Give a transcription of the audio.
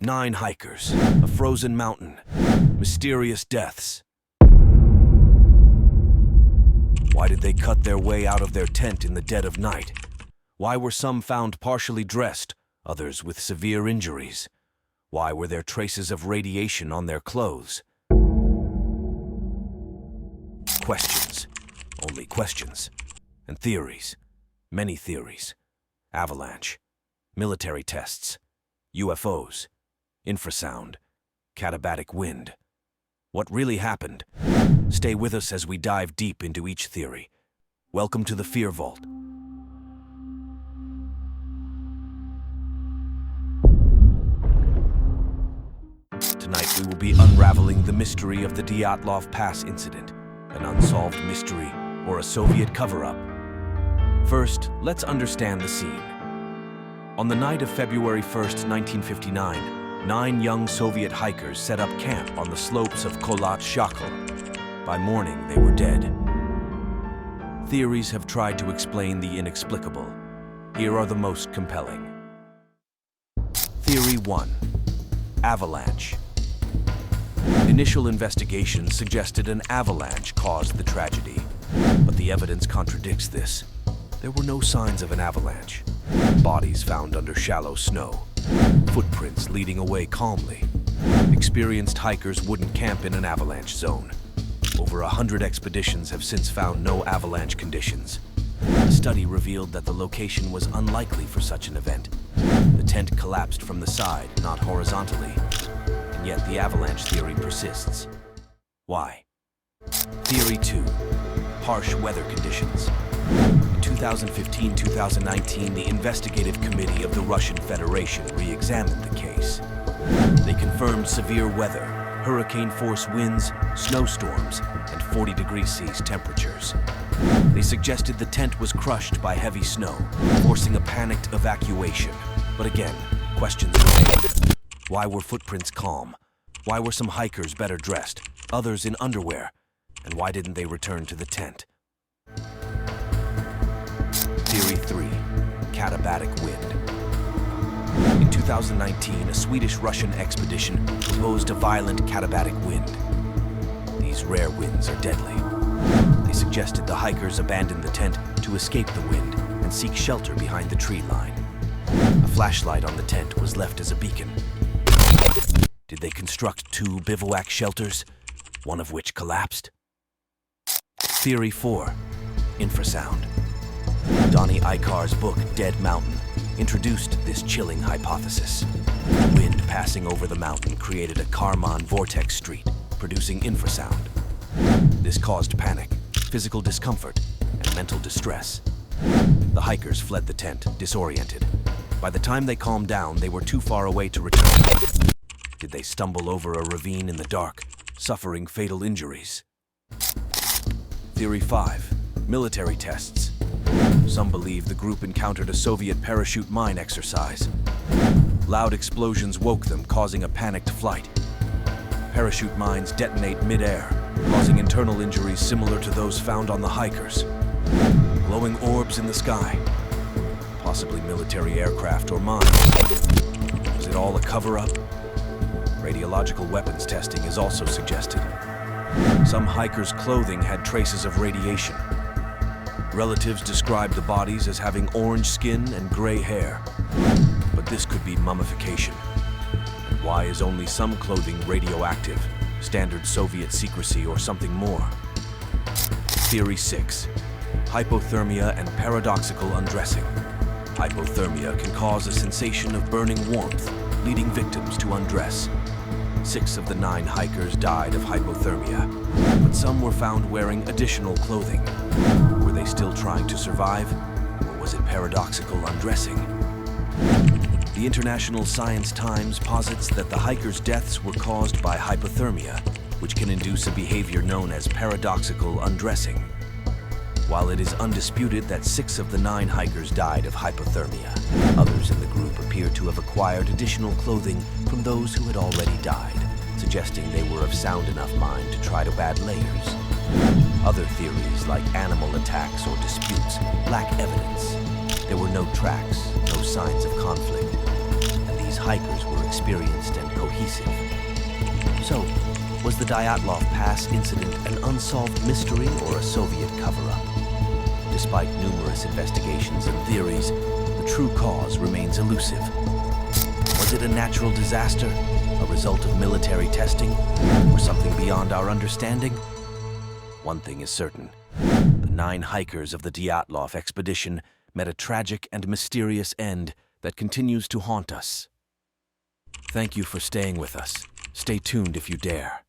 9 hikers, a frozen mountain, mysterious deaths. Why did they cut their way out of their tent in the dead of night? Why were some found partially dressed, others with severe injuries? Why were there traces of radiation on their clothes? Questions, only questions, and theories, many theories. Avalanche, military tests, UFOs, infrasound, katabatic wind. What really happened? Stay with us as we dive deep into each theory. Welcome to the Fear Vault. Tonight we will be unraveling the mystery of the Dyatlov Pass Incident, an unsolved mystery or a Soviet cover-up. First, let's understand the scene. On the night of February 1st, 1959, 9 young Soviet hikers set up camp on the slopes of Kholat Shakhl. By morning, they were dead. Theories have tried to explain the inexplicable. Here are the most compelling. Theory 1. Avalanche. Initial investigations suggested an avalanche caused the tragedy, but the evidence contradicts this. There were no signs of an avalanche. Bodies found under shallow snow. Footprints leading away calmly. Experienced hikers wouldn't camp in an avalanche zone. Over 100 expeditions have since found no avalanche conditions. The study revealed that the location was unlikely for such an event. The tent collapsed from the side, not horizontally. And yet the avalanche theory persists. Why? Theory 2. Harsh weather conditions. In 2015-2019, the investigative committee of the Russian Federation re-examined the case. They confirmed severe weather, hurricane-force winds, snowstorms, and 40°C temperatures. They suggested the tent was crushed by heavy snow, forcing a panicked evacuation. But again, questions remain. Why were footprints calm? Why were some hikers better dressed, others in underwear? And why didn't they return to the tent? Theory 3. Katabatic wind. In 2019, a Swedish-Russian expedition proposed a violent katabatic wind. These rare winds are deadly. They suggested the hikers abandon the tent to escape the wind and seek shelter behind the tree line. A flashlight on the tent was left as a beacon. Did they construct 2 bivouac shelters, one of which collapsed? Theory 4. Infrasound. Donnie Icar's book, Dead Mountain, introduced this chilling hypothesis. Wind passing over the mountain created a Kármán vortex street, producing infrasound. This caused panic, physical discomfort, and mental distress. The hikers fled the tent, disoriented. By the time they calmed down, they were too far away to return. Did they stumble over a ravine in the dark, suffering fatal injuries? Theory 5. Military tests. Some believe the group encountered a Soviet parachute mine exercise. Loud explosions woke them, causing a panicked flight. Parachute mines detonate mid-air, causing internal injuries similar to those found on the hikers. Glowing orbs in the sky. Possibly military aircraft or mines. Was it all a cover-up? Radiological weapons testing is also suggested. Some hikers' clothing had traces of radiation. Relatives described the bodies as having orange skin and gray hair. But this could be mummification. And why is only some clothing radioactive? Standard Soviet secrecy or something more? Theory 6. Hypothermia and paradoxical undressing. Hypothermia can cause a sensation of burning warmth, leading victims to undress. 6 of the 9 hikers died of hypothermia, but some were found wearing additional clothing. Were they still trying to survive, or was it paradoxical undressing? The International Science Times posits that the hikers' deaths were caused by hypothermia, which can induce a behavior known as paradoxical undressing. While it is undisputed that 6 of the 9 hikers died of hypothermia, others in the group appear to have acquired additional clothing from those who had already died, suggesting they were of sound enough mind to try to add layers. Other theories, like animal attacks or disputes, lack evidence. There were no tracks, no signs of conflict, and these these hikers were experienced and cohesive. So, was the Dyatlov Pass Incident an unsolved mystery or a Soviet cover-up? Despite numerous investigations and theories, the true cause remains elusive. Was it a natural disaster, a result of military testing, or something beyond our understanding? One thing is certain. The 9 hikers of the Dyatlov expedition met a tragic and mysterious end that continues to haunt us. Thank you for staying with us. Stay tuned if you dare.